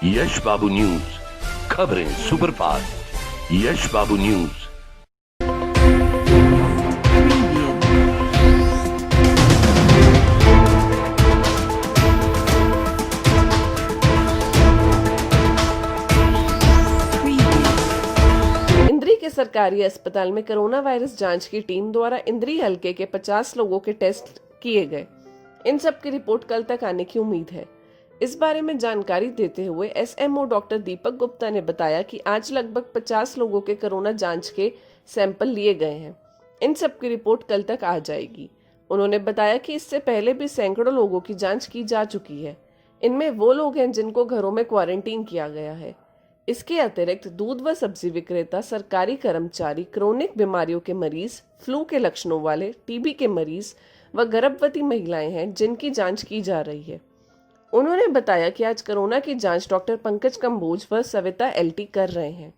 यश Babu news, खबरें superfast. Yash Babu news. इंद्री के सरकारी अस्पताल में कोरोना वायरस जांच की टीम द्वारा इंद्री हलके के 50 लोगों के टेस्ट किए गए। इन सब की रिपोर्ट कल तक आने की उम्मीद है। इस बारे में जानकारी देते हुए एसएमओ डॉक्टर दीपक गुप्ता ने बताया कि आज लगभग 50 लोगों के कोरोना जांच के सैंपल लिए गए हैं। इन सब की रिपोर्ट कल तक आ जाएगी। उन्होंने बताया कि इससे पहले भी सैकड़ों लोगों की जांच की जा चुकी है। इनमें वो लोग हैं जिनको घरों में क्वारंटीन किया गया है। इसके अतिरिक्त दूध व सब्जी विक्रेता, सरकारी कर्मचारी, क्रोनिक बीमारियों के मरीज, फ्लू के लक्षणों वाले, टीबी के मरीज व गर्भवती महिलाएं हैं जिनकी जांच की जा रही है। उन्होंने बताया कि आज कोरोना की जांच डॉक्टर पंकज कंबोज व सविता एलटी कर रहे हैं।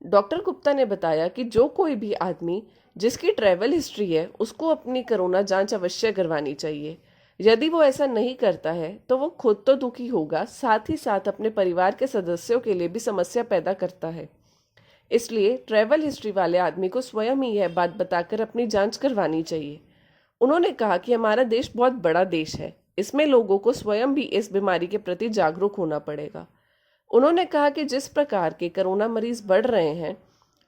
डॉक्टर गुप्ता ने बताया कि जो कोई भी आदमी जिसकी ट्रैवल हिस्ट्री है उसको अपनी कोरोना जांच अवश्य करवानी चाहिए। यदि वो ऐसा नहीं करता है तो वो खुद तो दुखी होगा, साथ ही साथ अपने परिवार के सदस्यों के लिए भी समस्या पैदा करता है। इसलिए ट्रैवल हिस्ट्री वाले आदमी को स्वयं ही यह बात बताकर अपनी जांच करवानी चाहिए। उन्होंने कहा कि हमारा देश बहुत बड़ा देश है, इसमें लोगों को स्वयं भी इस बीमारी के प्रति जागरूक होना पड़ेगा। उन्होंने कहा कि जिस प्रकार के कोरोना मरीज बढ़ रहे हैं,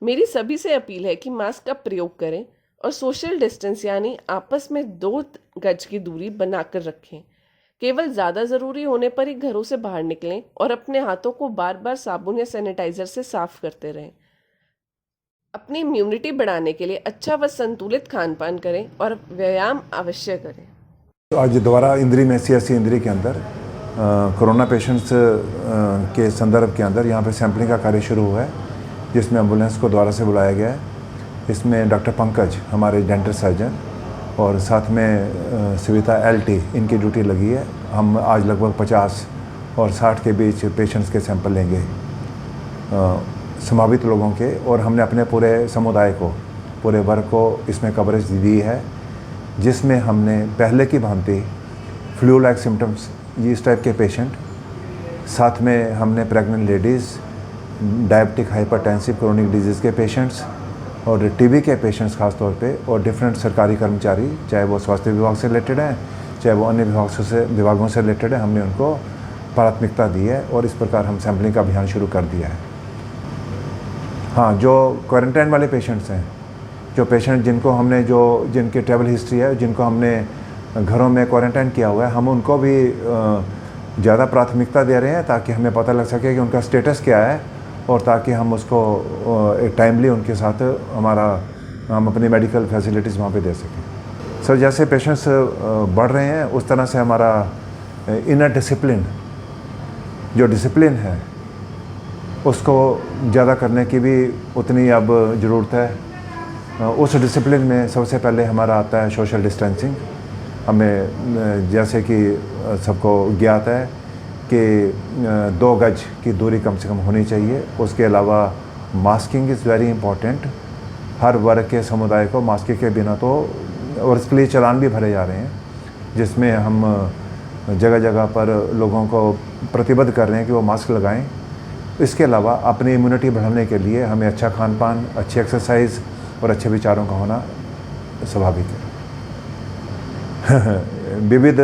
मेरी सभी से अपील है कि मास्क का प्रयोग करें और सोशल डिस्टेंस यानी आपस में 2 गज की दूरी बनाकर रखें। केवल ज़्यादा ज़रूरी होने पर ही घरों से बाहर निकलें और अपने हाथों को बार बार साबुन या सैनिटाइजर से साफ करते रहें। अपनी इम्यूनिटी बढ़ाने के लिए अच्छा व संतुलित खान पान करें और व्यायाम अवश्य करें। आज दोबारा इंद्री में सीएससी इंद्री के अंदर कोरोना पेशेंट्स के संदर्भ के अंदर यहाँ पे सैंपलिंग का कार्य शुरू हुआ है, जिसमें एम्बुलेंस को द्वारा से बुलाया गया है। इसमें डॉक्टर पंकज हमारे डेंटल सर्जन और साथ में सविता एलटी इनकी ड्यूटी लगी है। हम आज लगभग 50 और 60 के बीच पेशेंट्स के सैंपल लेंगे संभावित लोगों के, और हमने अपने पूरे समुदाय को, पूरे वर्ग को इसमें कवरेज दी है, जिसमें हमने पहले की भांति फ्लू लाइक सिम्टम्स इस टाइप के पेशेंट, साथ में हमने pregnant ladies, diabetic hypertensive chronic disease के पेशेंट्स और टीबी के पेशेंट्स खास तौर पे, और डिफरेंट सरकारी कर्मचारी, चाहे वो स्वास्थ्य विभाग से रिलेटेड हैं, चाहे वो अन्य विभागों से रिलेटेड है, हमने उनको प्राथमिकता दी है और इस प्रकार हम सैम्पलिंग का अभियान शुरू कर दिया है। हाँ, जो क्वारंटाइन वाले पेशेंट्स हैं, जो पेशेंट जिनकी ट्रैवल हिस्ट्री है, जिनको हमने घरों में क्वारंटाइन किया हुआ है, हम उनको भी ज़्यादा प्राथमिकता दे रहे हैं ताकि हमें पता लग सके कि उनका स्टेटस क्या है, और ताकि हम उसको टाइमली उनके साथ हम अपनी मेडिकल फैसिलिटीज़ वहाँ पे दे सकें। सर, जैसे पेशेंट्स बढ़ रहे हैं उस तरह से हमारा इनर डिसिप्लिन, जो डिसिप्लिन है, उसको ज़्यादा करने की भी उतनी अब ज़रूरत है। उस डिसिप्लिन में सबसे पहले हमारा आता है सोशल डिस्टेंसिंग। हमें जैसे कि सबको ज्ञात है कि 2 गज की दूरी कम से कम होनी चाहिए। उसके अलावा मास्किंग इज़ वेरी इम्पॉर्टेंट। हर वर्ग के समुदाय को मास्किंग के बिना तो, और इसके लिए चालान भी भरे जा रहे हैं, जिसमें हम जगह जगह पर लोगों को प्रतिबद्ध कर रहे हैं कि वो मास्क लगाएं। इसके अलावा अपनी इम्यूनिटी बढ़ाने के लिए हमें अच्छा खान पान, अच्छी एक्सरसाइज और अच्छे विचारों का होना स्वाभाविक है। विविध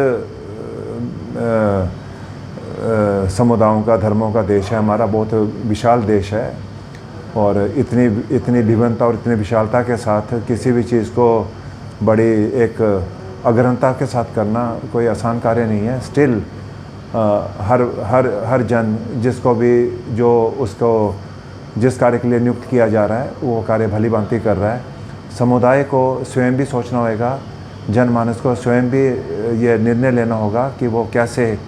समुदायों का, धर्मों का देश है हमारा, बहुत विशाल देश है, और इतनी विभिन्नता और इतनी विशालता के साथ किसी भी चीज़ को बड़ी एक अग्रहणता के साथ करना कोई आसान कार्य नहीं है। स्टिल हर जन जिसको भी जिस कार्य के लिए नियुक्त किया जा रहा है वो कार्य भली भांति कर रहा है। समुदाय को स्वयं भी सोचना होगा, जनमानस को स्वयं भी ये निर्णय लेना होगा कि वो कैसे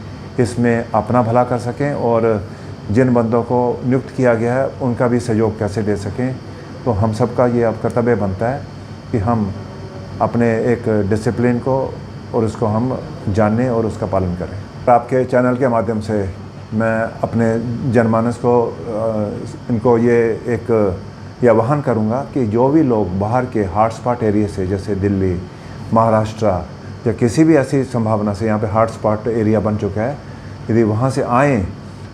इसमें अपना भला कर सकें, और जिन बंदों को नियुक्त किया गया है उनका भी सहयोग कैसे दे सकें। तो हम सबका ये अब कर्तव्य बनता है कि हम अपने एक डिसिप्लिन को और उसको हम जानें और उसका पालन करें। आपके चैनल के माध्यम से मैं अपने जनमानस को इनको ये आह्वान करूँगा कि जो भी लोग बाहर के हॉटस्पॉट एरिया से, जैसे दिल्ली, महाराष्ट्र या किसी भी ऐसी संभावना से यहाँ पे हॉटस्पॉट एरिया बन चुका है, यदि वहाँ से आएँ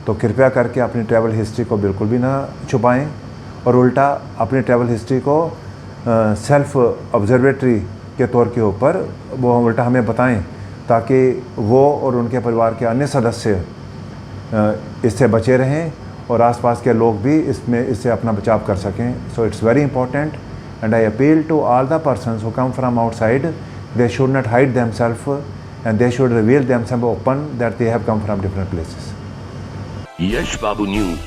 तो कृपया करके अपनी ट्रैवल हिस्ट्री को बिल्कुल भी ना छुपाएं और उल्टा अपनी ट्रैवल हिस्ट्री को सेल्फ ऑब्जर्वेटरी के तौर के ऊपर वो उल्टा हमें बताएं, ताकि वो और उनके परिवार के अन्य सदस्य इससे बचे रहें और आसपास के लोग भी इससे अपना बचाव कर सकें. So it's very important and I appeal to all the persons who come from outside, they should not hide themselves and they should reveal themselves open that they have come from different places. Yash Babu news,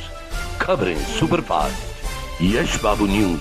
खबरें superfast. Yash Babu news.